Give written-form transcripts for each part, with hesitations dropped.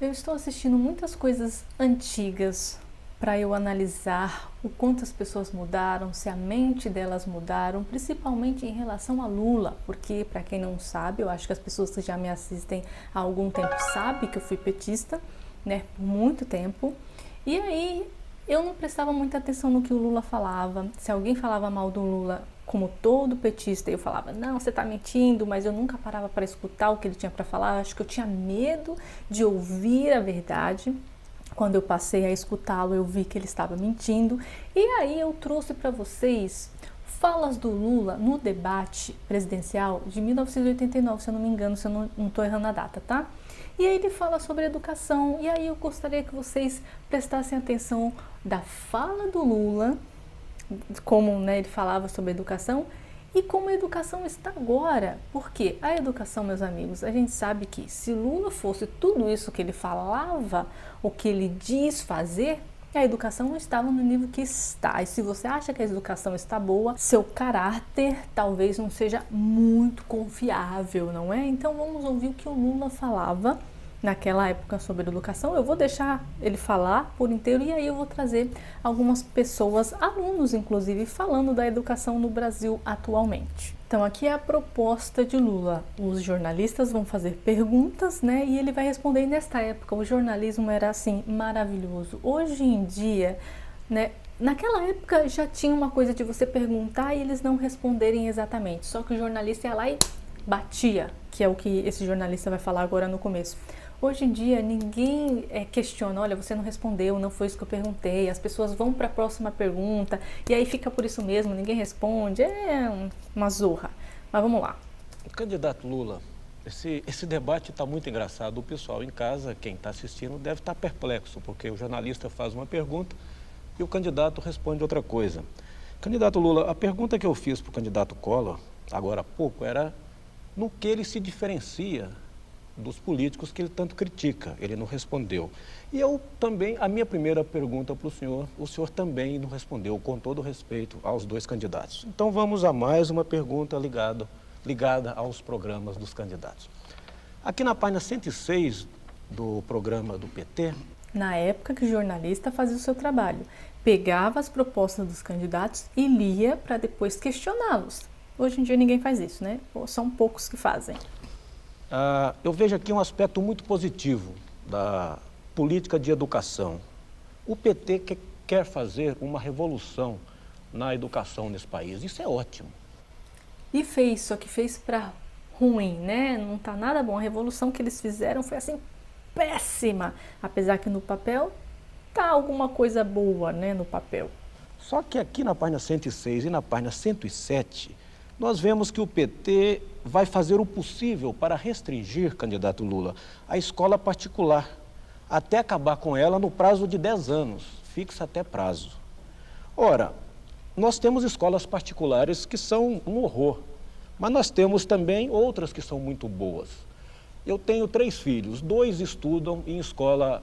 Eu estou assistindo muitas coisas antigas para eu analisar o quanto as pessoas mudaram, se a mente delas mudaram, principalmente em relação a Lula, porque para quem não sabe, eu acho que as pessoas que já me assistem há algum tempo sabem que eu fui petista, né, por muito tempo. E aí eu não prestava muita atenção no que o Lula falava. Se alguém falava mal do Lula, como todo petista, eu falava, não, você está mentindo, mas eu nunca parava para escutar o que ele tinha para falar. Acho que eu tinha medo de ouvir a verdade. Quando eu passei a escutá-lo, eu vi que ele estava mentindo. E aí eu trouxe para vocês falas do Lula no debate presidencial de 1989, se eu não me engano, se eu não estou errando a data, tá? E aí ele fala sobre educação, e aí eu gostaria que vocês prestassem atenção da fala do Lula, como, né, ele falava sobre educação, e como a educação está agora. Porque a educação, meus amigos, a gente sabe que se Lula fosse tudo isso que ele falava, o que ele diz fazer, a educação não estava no nível que está. E se você acha que a educação está boa, seu caráter talvez não seja muito confiável, não é? Então vamos ouvir o que o Lula falava naquela época sobre educação. Eu vou deixar ele falar por inteiro e aí eu vou trazer algumas pessoas, alunos inclusive, falando da educação no Brasil atualmente. Então aqui é a proposta de Lula. Os jornalistas vão fazer perguntas, né? E ele vai responder. E nesta época o jornalismo era assim maravilhoso. Hoje em dia, né? Naquela época já tinha uma coisa de você perguntar e eles não responderem exatamente. Só que o jornalista ia lá e batia, que é o que esse jornalista vai falar agora no começo. Hoje em dia ninguém questiona, olha, você não respondeu, não foi isso que eu perguntei, as pessoas vão para a próxima pergunta e aí fica por isso mesmo, ninguém responde, uma zorra. Mas vamos lá. Candidato Lula, esse debate está muito engraçado. O pessoal em casa, quem está assistindo, deve estar perplexo, porque o jornalista faz uma pergunta e o candidato responde outra coisa. Candidato Lula, a pergunta que eu fiz para o candidato Collor, agora há pouco, era no que ele se diferencia dos políticos que ele tanto critica. Ele não respondeu. E eu também, a minha primeira pergunta para o senhor também não respondeu, com todo respeito aos dois candidatos. Então vamos a mais uma pergunta ligada aos programas dos candidatos. Aqui na página 106 do programa do PT... Na época que o jornalista fazia o seu trabalho, pegava as propostas dos candidatos e lia para depois questioná-los. Hoje em dia ninguém faz isso, né? São poucos que fazem. Eu vejo aqui um aspecto muito positivo da política de educação. O PT quer fazer uma revolução na educação nesse país. Isso é ótimo. E fez, só que fez para ruim, né? Não tá nada bom. A revolução que eles fizeram foi assim péssima, apesar que no papel tá alguma coisa boa, né, no papel. Só que aqui na página 106 e na página 107, nós vemos que o PT vai fazer o possível para restringir, candidato Lula, a escola particular, até acabar com ela no prazo de 10 anos, fixa até prazo. Ora, nós temos escolas particulares que são um horror, mas nós temos também outras que são muito boas. Eu tenho 3 filhos, 2 estudam em escola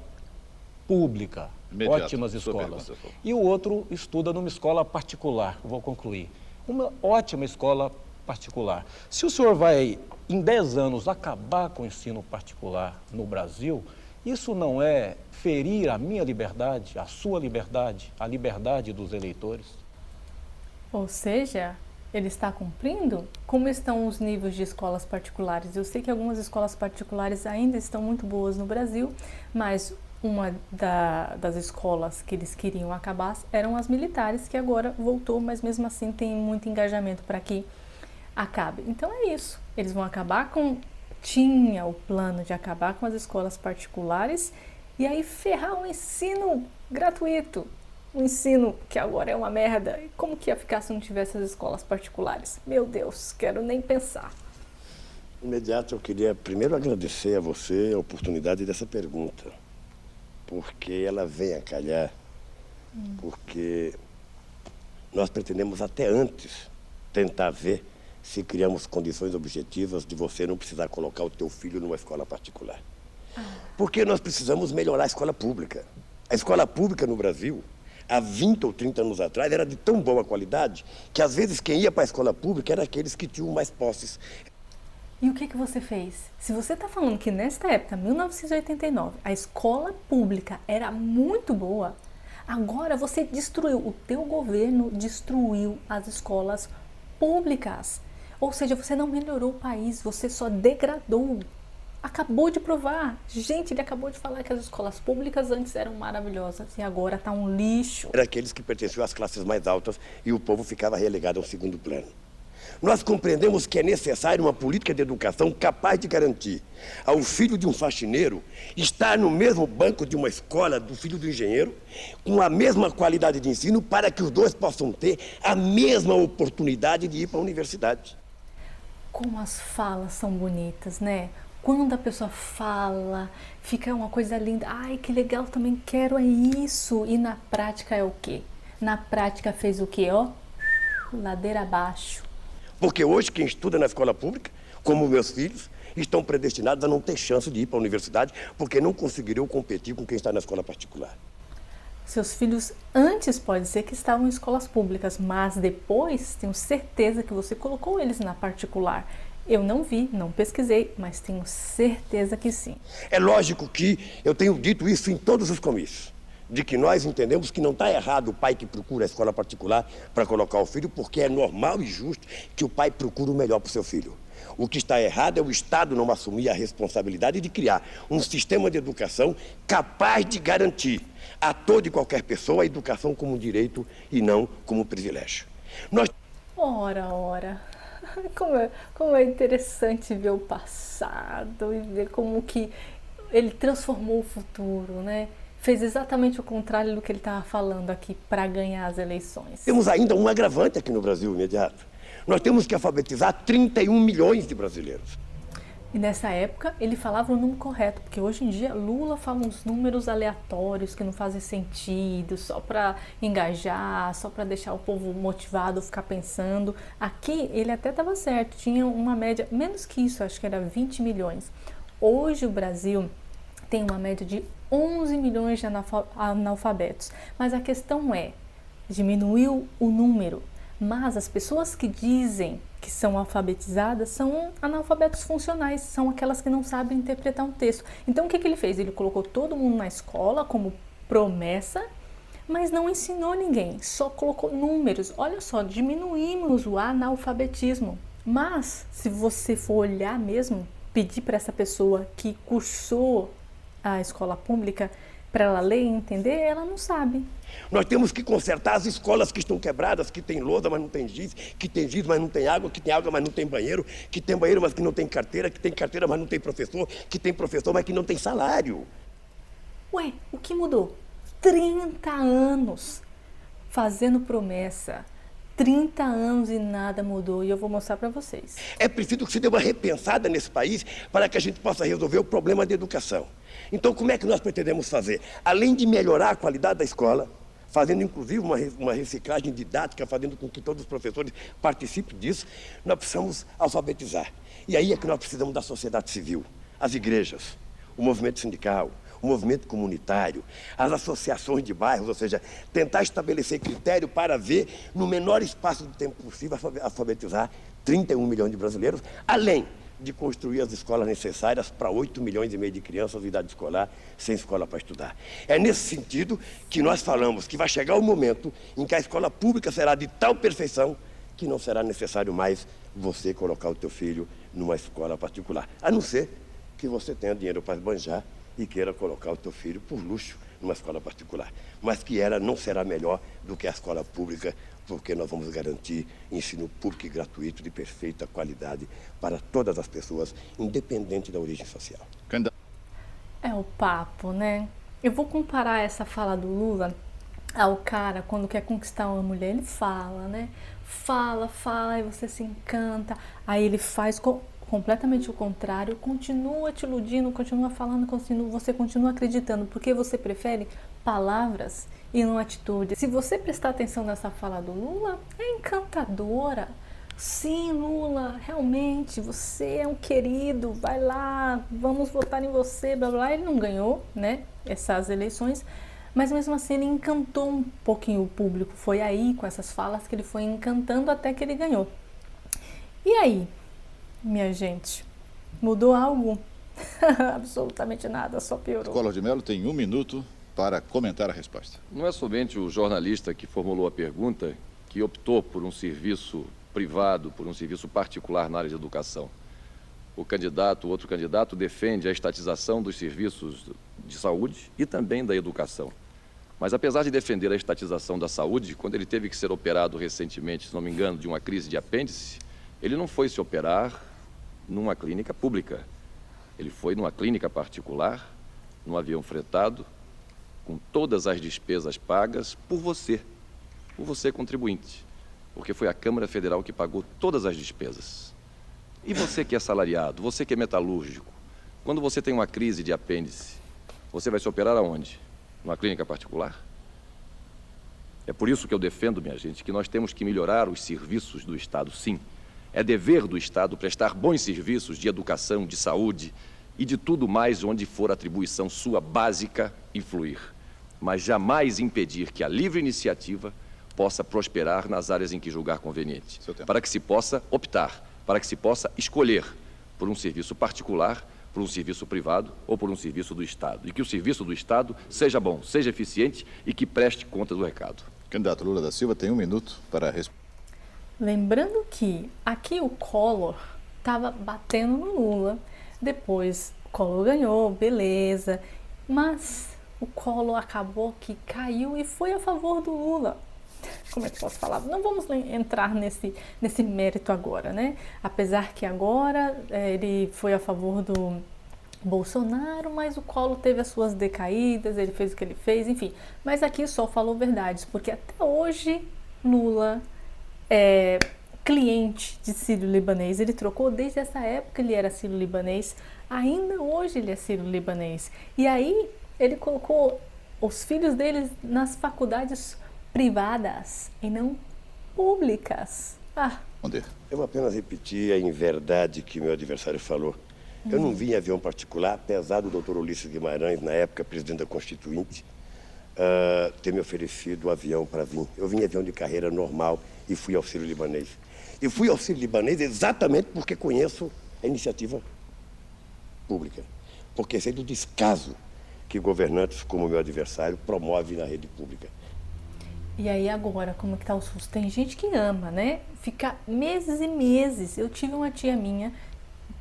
pública, ótimas escolas, e o outro estuda numa escola particular, vou concluir. Uma ótima escola particular. Se o senhor vai, em 10 anos, acabar com o ensino particular no Brasil, isso não é ferir a minha liberdade, a sua liberdade, a liberdade dos eleitores? Ou seja, ele está cumprindo? Como estão os níveis de escolas particulares? Eu sei que algumas escolas particulares ainda estão muito boas no Brasil, mas uma das escolas que eles queriam acabar eram as militares, que agora voltou, mas mesmo assim tem muito engajamento para que acabe. Então é isso, eles vão acabar tinha o plano de acabar com as escolas particulares e aí ferrar o ensino gratuito, o ensino que agora é uma merda. E como que ia ficar se não tivesse as escolas particulares? Meu Deus, quero nem pensar. Imediato, eu queria primeiro agradecer a você a oportunidade dessa pergunta, porque ela vem a calhar, porque nós pretendemos até antes tentar ver se criamos condições objetivas de você não precisar colocar o teu filho numa escola particular. Porque nós precisamos melhorar a escola pública. A escola pública no Brasil, há 20 ou 30 anos atrás, era de tão boa qualidade que às vezes quem ia para a escola pública era aqueles que tinham mais posses. E o que você fez? Se você está falando que nesta época, 1989, a escola pública era muito boa, agora você destruiu, o teu governo destruiu as escolas públicas. Ou seja, você não melhorou o país, você só degradou. Acabou de provar. Gente, ele acabou de falar que as escolas públicas antes eram maravilhosas e agora está um lixo. Era aqueles que pertenciam às classes mais altas e o povo ficava relegado ao segundo plano. Nós compreendemos que é necessária uma política de educação capaz de garantir ao filho de um faxineiro estar no mesmo banco de uma escola do filho do engenheiro, com a mesma qualidade de ensino, para que os dois possam ter a mesma oportunidade de ir para a universidade. Como as falas são bonitas, né? Quando a pessoa fala, fica uma coisa linda. Ai, que legal, também quero é isso. E na prática é o quê? Na prática fez o quê, ó? Ladeira abaixo. Porque hoje quem estuda na escola pública, como meus filhos, estão predestinados a não ter chance de ir para a universidade, porque não conseguiriam competir com quem está na escola particular. Seus filhos antes pode ser que estavam em escolas públicas, mas depois tenho certeza que você colocou eles na particular. Eu não vi, não pesquisei, mas tenho certeza que sim. É lógico que eu tenho dito isso em todos os comícios, de que nós entendemos que não está errado o pai que procura a escola particular para colocar o filho, porque é normal e justo que o pai procure o melhor para o seu filho. O que está errado é o Estado não assumir a responsabilidade de criar um sistema de educação capaz de garantir a toda e qualquer pessoa a educação como direito e não como privilégio. Ora. Como é interessante ver o passado e ver como que ele transformou o futuro, né? Fez exatamente o contrário do que ele estava falando aqui para ganhar as eleições. Temos ainda um agravante aqui no Brasil imediato. Nós temos que alfabetizar 31 milhões de brasileiros. E nessa época ele falava o número correto, porque hoje em dia Lula fala uns números aleatórios que não fazem sentido, só para engajar, só para deixar o povo motivado, ficar pensando. Aqui ele até estava certo, tinha uma média, menos que isso, acho que era 20 milhões. Hoje o Brasil tem uma média de 11 milhões de analfabetos, mas a questão é, diminuiu o número, mas as pessoas que dizem que são alfabetizadas são analfabetos funcionais, são aquelas que não sabem interpretar um texto. Então o que ele fez? Ele colocou todo mundo na escola como promessa, mas não ensinou ninguém, só colocou números. Olha só, diminuímos o analfabetismo. Mas se você for olhar mesmo, pedir para essa pessoa que cursou a escola pública para ela ler e entender, ela não sabe. Nós temos que consertar as escolas que estão quebradas, que tem lousa, mas não tem giz, que tem giz, mas não tem água, que tem água, mas não tem banheiro, que tem banheiro, mas que não tem carteira, que tem carteira, mas não tem professor, que tem professor, mas que não tem salário. Ué, o que mudou? 30 anos fazendo promessa. 30 anos e nada mudou, e eu vou mostrar para vocês. É preciso que se dê uma repensada nesse país para que a gente possa resolver o problema da educação. Então, como é que nós pretendemos fazer? Além de melhorar a qualidade da escola, fazendo inclusive uma reciclagem didática, fazendo com que todos os professores participem disso, nós precisamos alfabetizar. E aí é que nós precisamos da sociedade civil, as igrejas, o movimento sindical, o movimento comunitário, as associações de bairros, ou seja, tentar estabelecer critério para ver, no menor espaço de tempo possível, alfabetizar 31 milhões de brasileiros, além de construir as escolas necessárias para 8 milhões e meio de crianças de idade escolar sem escola para estudar. É nesse sentido que nós falamos que vai chegar o momento em que a escola pública será de tal perfeição que não será necessário mais você colocar o teu filho numa escola particular, a não ser que você tenha dinheiro para esbanjar e queira colocar o teu filho por luxo numa escola particular, mas que ela não será melhor do que a escola pública, porque nós vamos garantir ensino público e gratuito de perfeita qualidade para todas as pessoas, independente da origem social. É o papo, né? Eu vou comparar essa fala do Lula ao cara quando quer conquistar uma mulher, ele fala, né? Fala, e você se encanta, aí ele faz completamente o contrário, continua te iludindo, continua falando, você continua acreditando, porque você prefere palavras e não atitude. Se você prestar atenção nessa fala do Lula, é encantadora. Sim, Lula, realmente, você é um querido, vai lá, vamos votar em você, blá blá. Ele não ganhou, né, essas eleições, mas mesmo assim ele encantou um pouquinho o público. Foi aí, com essas falas, que ele foi encantando até que ele ganhou. E aí, minha gente, Mudou algo? Absolutamente nada, só piorou. Collor de Mello tem 1 minuto para comentar a resposta. Não é somente o jornalista que formulou a pergunta que optou por um serviço privado, por um serviço particular na área de educação. O outro candidato, defende a estatização dos serviços de saúde e também da educação. Mas apesar de defender a estatização da saúde, quando ele teve que ser operado recentemente, se não me engano, de uma crise de apêndice, ele não foi se operar numa clínica pública. Ele foi numa clínica particular, num avião fretado, com todas as despesas pagas por você contribuinte, porque foi a Câmara Federal que pagou todas as despesas. E você que é assalariado, você que é metalúrgico, quando você tem uma crise de apêndice, você vai se operar aonde? Numa clínica particular? É por isso que eu defendo, minha gente, que nós temos que melhorar os serviços do Estado, sim. É dever do Estado prestar bons serviços de educação, de saúde e de tudo mais onde for atribuição sua básica influir. Mas jamais impedir que a livre iniciativa possa prosperar nas áreas em que julgar conveniente. Para que se possa optar, para que se possa escolher por um serviço particular, por um serviço privado ou por um serviço do Estado. E que o serviço do Estado seja bom, seja eficiente e que preste conta do recado. Candidato Lula da Silva tem 1 minuto para responder. Lembrando que aqui o Collor estava batendo no Lula, depois o Collor ganhou, beleza, mas o Collor acabou que caiu e foi a favor do Lula. Como é que posso falar? Não vamos entrar nesse mérito agora, né? Apesar que agora ele foi a favor do Bolsonaro, mas o Collor teve as suas decaídas, ele fez o que ele fez, enfim. Mas aqui só falou verdades, porque até hoje Lula é cliente de sírio-libanês. Ele trocou desde essa época, ele era sírio-libanês, ainda hoje ele é sírio-libanês. E aí ele colocou os filhos deles nas faculdades privadas e não públicas. Eu vou apenas repetir a inverdade que meu adversário falou. Eu não vim em avião particular, apesar do doutor Ulisses Guimarães, na época presidente da Constituinte, ter me oferecido o avião para vir. Eu vim em avião de carreira normal e fui ao sírio-libanês. E fui ao sírio-libanês exatamente porque conheço a iniciativa pública. Porque sei do descaso que governantes como meu adversário promovem na rede pública. E aí agora, como é que tá o SUS? Tem gente que ama, né? Fica meses e meses. Eu tive uma tia minha,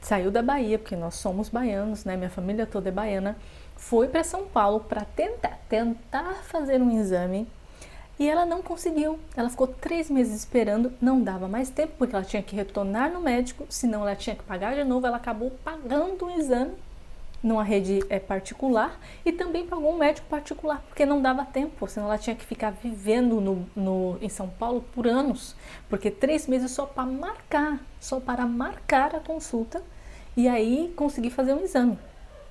saiu da Bahia, porque nós somos baianos, né? Minha família toda é baiana. Foi para São Paulo para tentar fazer um exame e ela não conseguiu. Ela ficou 3 meses esperando, não dava mais tempo, porque ela tinha que retornar no médico, senão ela tinha que pagar de novo. Ela acabou pagando um exame numa rede particular e também pagou um médico particular, porque não dava tempo, senão ela tinha que ficar vivendo em São Paulo por anos, porque 3 meses só para marcar a consulta e aí conseguir fazer um exame,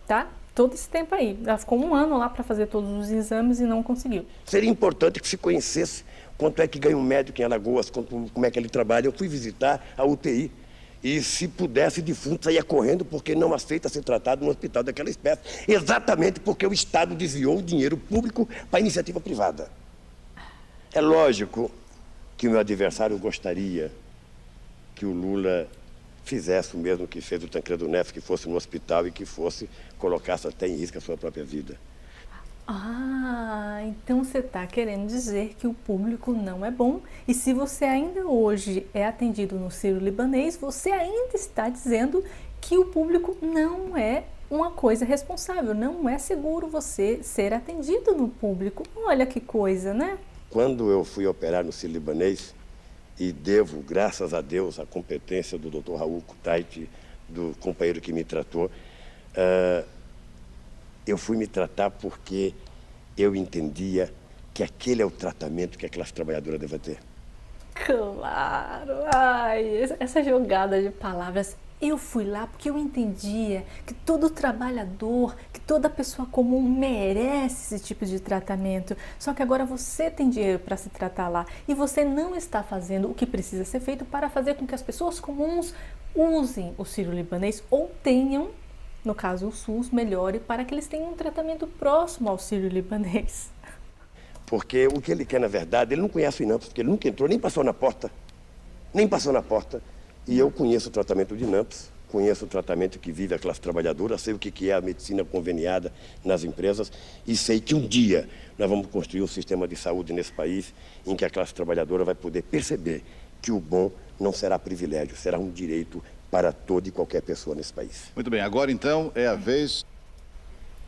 tá? Todo esse tempo aí. Ela ficou 1 ano lá para fazer todos os exames e não conseguiu. Seria importante que se conhecesse quanto é que ganha um médico em Alagoas, como é que ele trabalha. Eu fui visitar a UTI. E se pudesse, defunto saía correndo porque não aceita ser tratado num hospital daquela espécie. Exatamente porque o Estado desviou o dinheiro público para a iniciativa privada. É lógico que o meu adversário gostaria que o Lula fizesse o mesmo que fez o Tancredo Neves, que fosse no hospital e que colocasse até em risco a sua própria vida. Então você está querendo dizer que o público não é bom, e se você ainda hoje é atendido no sírio-libanês, você ainda está dizendo que o público não é uma coisa responsável, não é seguro você ser atendido no público. Olha que coisa, né? Quando eu fui operar no sírio-libanês, e devo, graças a Deus, a competência do Dr. Raul Kutaiti, do companheiro que me tratou, eu fui me tratar porque eu entendia que aquele é o tratamento que a classe trabalhadora deve ter. Claro! Essa jogada de palavras. Eu fui lá porque eu entendia que todo trabalhador, que toda pessoa comum merece esse tipo de tratamento. Só que agora você tem dinheiro para se tratar lá e você não está fazendo o que precisa ser feito para fazer com que as pessoas comuns usem o sírio-libanês ou tenham, no caso o SUS, melhore para que eles tenham um tratamento próximo ao sírio-libanês. Porque o que ele quer, na verdade, ele não conhece o INAMPS, porque ele nunca entrou, nem passou na porta. Nem passou na porta. E eu conheço o tratamento de INAMPS, conheço o tratamento que vive a classe trabalhadora, sei o que é a medicina conveniada nas empresas e sei que um dia nós vamos construir um sistema de saúde nesse país em que a classe trabalhadora vai poder perceber que o bom não será privilégio, será um direito para toda e qualquer pessoa nesse país. Muito bem, agora então é a vez...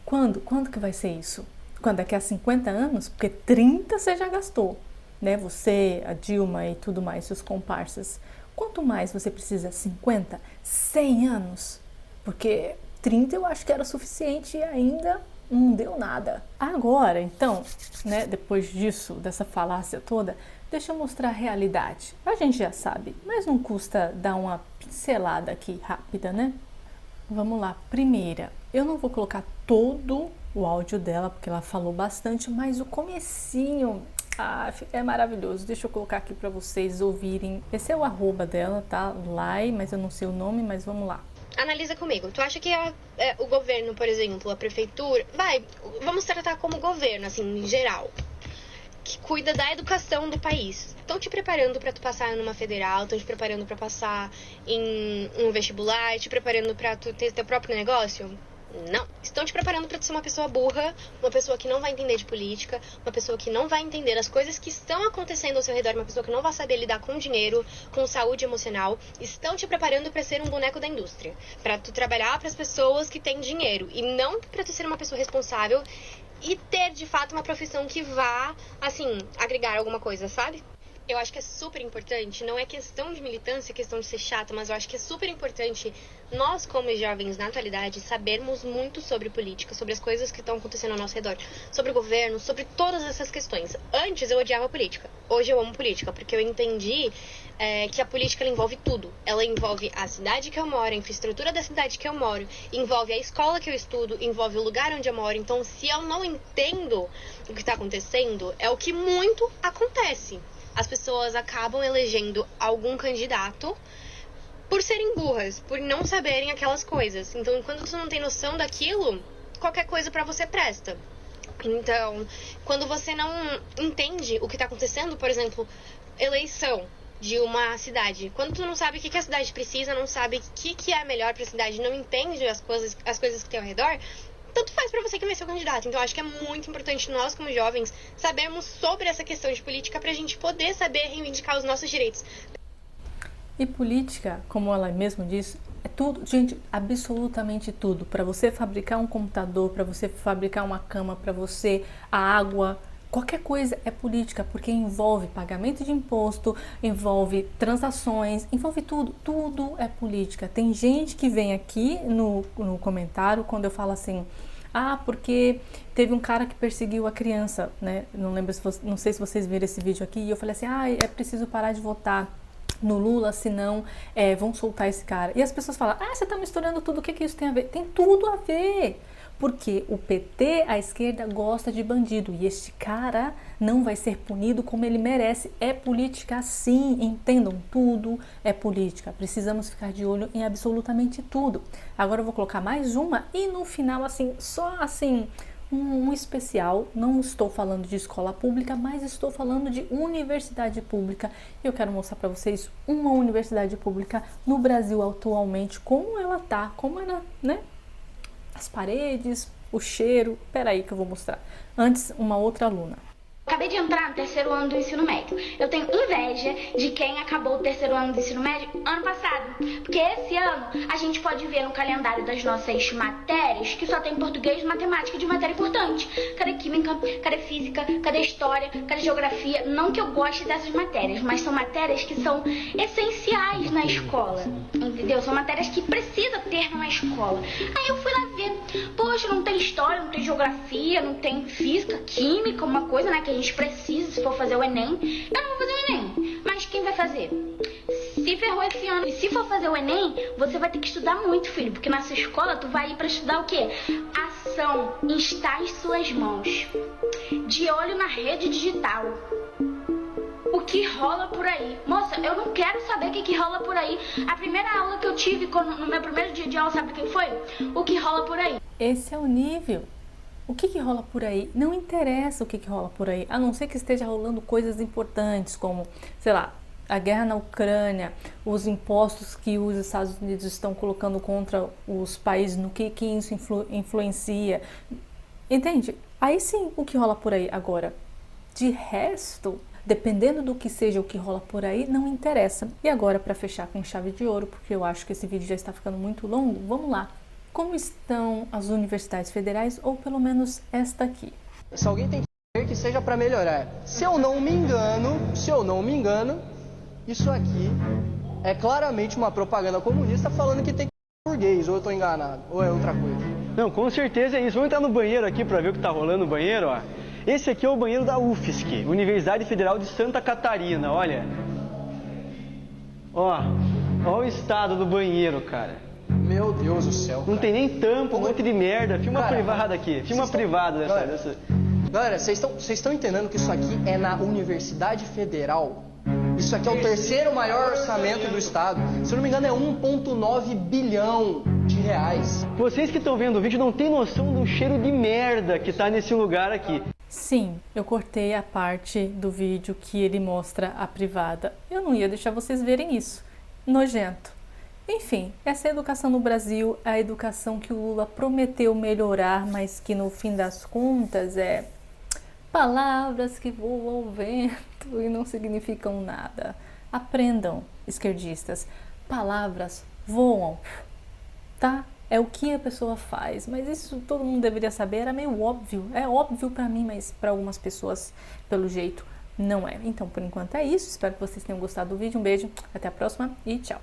Quando que vai ser isso? Quando? Daqui a 50 anos? Porque 30 você já gastou, né? Você, a Dilma e tudo mais, seus comparsas. Quanto mais você precisa? 50? 100 anos? Porque 30 eu acho que era suficiente e ainda não deu nada. Agora, então, né, depois disso, dessa falácia toda, deixa eu mostrar a realidade. A gente já sabe, mas não custa dar uma pincelada aqui rápida, né? Vamos lá. Primeira, eu não vou colocar todo o áudio dela, porque ela falou bastante, mas o comecinho... é maravilhoso. Deixa eu colocar aqui para vocês ouvirem. Esse é o arroba dela, tá? Lai, mas eu não sei o nome, mas vamos lá. Analisa comigo. Tu acha que o governo, por exemplo, a prefeitura... vamos tratar como governo, assim, em geral. Que cuida da educação do país. Estão te preparando para tu passar numa federal, estão te preparando para passar em um vestibular, te preparando para tu ter teu próprio negócio? Não. Estão te preparando para ser uma pessoa burra, uma pessoa que não vai entender de política, uma pessoa que não vai entender as coisas que estão acontecendo ao seu redor, uma pessoa que não vai saber lidar com dinheiro, com saúde emocional. Estão te preparando para ser um boneco da indústria, para tu trabalhar para as pessoas que têm dinheiro e não para tu ser uma pessoa responsável e ter de fato uma profissão que vá, assim, agregar alguma coisa, sabe? Eu acho que é super importante, não é questão de militância, é questão de ser chata, mas eu acho que é super importante nós, como jovens na atualidade, sabermos muito sobre política, sobre as coisas que estão acontecendo ao nosso redor, sobre o governo, sobre todas essas questões. Antes eu odiava política, hoje eu amo política, porque eu entendi que a política ela envolve tudo. Ela envolve a cidade que eu moro, a infraestrutura da cidade que eu moro, envolve a escola que eu estudo, envolve o lugar onde eu moro. Então, se eu não entendo o que está acontecendo, é o que muito acontece. As pessoas acabam elegendo algum candidato por serem burras, por não saberem aquelas coisas. Então, quando você não tem noção daquilo, qualquer coisa pra você presta. Então, quando você não entende o que tá acontecendo, por exemplo, eleição de uma cidade. Quando tu não sabe o que a cidade precisa, não sabe o que é melhor pra cidade, não entende as coisas que tem ao redor, tanto faz pra você que vai ser o candidato. Então, acho que é muito importante nós, como jovens, sabermos sobre essa questão de política pra gente poder saber reivindicar os nossos direitos. E política, como ela mesma disse, é tudo, gente, absolutamente tudo. Para você fabricar um computador, para você fabricar uma cama, para você a água, qualquer coisa é política, porque envolve pagamento de imposto, envolve transações, envolve tudo, tudo é política. Tem gente que vem aqui no comentário quando eu falo assim, porque teve um cara que perseguiu a criança, né? Não sei se vocês viram esse vídeo aqui, e eu falei assim, é preciso parar de votar no Lula, senão vão soltar esse cara. E as pessoas falam, você tá misturando tudo, o que isso tem a ver? Tem tudo a ver, porque o PT, a esquerda, gosta de bandido, e este cara não vai ser punido como ele merece. É política sim, entendam, tudo é política. Precisamos ficar de olho em absolutamente tudo. Agora eu vou colocar mais uma, e no final, assim, só assim, um especial. Não estou falando de escola pública, mas estou falando de universidade pública. Eu quero mostrar para vocês uma universidade pública no Brasil atualmente, como ela tá, como ela, né? As paredes, o cheiro. Peraí que eu vou mostrar. Antes, uma outra aluna. Acabei de entrar no terceiro ano do ensino médio. Eu tenho inveja de quem acabou o terceiro ano do ensino médio ano passado. Porque esse ano a gente pode ver no calendário das nossas matérias que só tem português e matemática de matéria importante. Cadê química? Cadê física? Cadê história? Cadê geografia? Não que eu goste dessas matérias, mas são matérias que são essenciais na escola. Entendeu? São matérias que precisa ter numa escola. Aí eu fui lá ver. Poxa, não tem história, não tem geografia, não tem física, química, uma coisa, né, que a gente precisa se for fazer o Enem. Eu não vou fazer o Enem, mas quem vai fazer? Se ferrou esse ano. E se for fazer o Enem, você vai ter que estudar muito, filho, porque na sua escola tu vai ir pra estudar o quê? Ação está em suas mãos. De olho na rede digital. O que rola por aí? Moça, eu não quero saber o que rola por aí. A primeira aula que eu tive no meu primeiro dia de aula, sabe quem foi? O que rola por aí. Esse é o nível. O que rola por aí? Não interessa o que rola por aí, a não ser que esteja rolando coisas importantes, como, sei lá, a guerra na Ucrânia, os impostos que os Estados Unidos estão colocando contra os países, no que isso influencia, entende? Aí sim, o que rola por aí. Agora, de resto, dependendo do que seja o que rola por aí, não interessa. E agora, para fechar com chave de ouro, porque eu acho que esse vídeo já está ficando muito longo, vamos lá. Como estão as universidades federais, ou pelo menos esta aqui? Se alguém tem que seja para melhorar. Se eu não me engano, isso aqui é claramente uma propaganda comunista falando que tem que ser burguês, ou eu tô enganado, ou é outra coisa. Não, com certeza é isso. Vamos entrar no banheiro aqui para ver o que tá rolando no banheiro, ó. Esse aqui é o banheiro da UFSC, Universidade Federal de Santa Catarina, olha. Ó o estado do banheiro, cara. Meu Deus do céu, cara. Não tem nem tampa, um monte de merda. Filma Cara, privada aqui, filma privada dessa... Galera, vocês estão entendendo que isso aqui é na Universidade Federal? Isso aqui é o terceiro maior orçamento do estado. Se eu não me engano é 1,9 bilhão de reais. Vocês que estão vendo o vídeo não têm noção do cheiro de merda que tá nesse lugar aqui. Sim, eu cortei a parte do vídeo que ele mostra a privada. Eu não ia deixar vocês verem isso. Nojento. Enfim, essa é a educação no Brasil, a educação que o Lula prometeu melhorar, mas que no fim das contas é palavras que voam ao vento e não significam nada. Aprendam, esquerdistas, palavras voam, tá? É o que a pessoa faz, mas isso todo mundo deveria saber, era meio óbvio. É óbvio pra mim, mas para algumas pessoas, pelo jeito, não é. Então, por enquanto é isso. Espero que vocês tenham gostado do vídeo. Um beijo, até a próxima e tchau!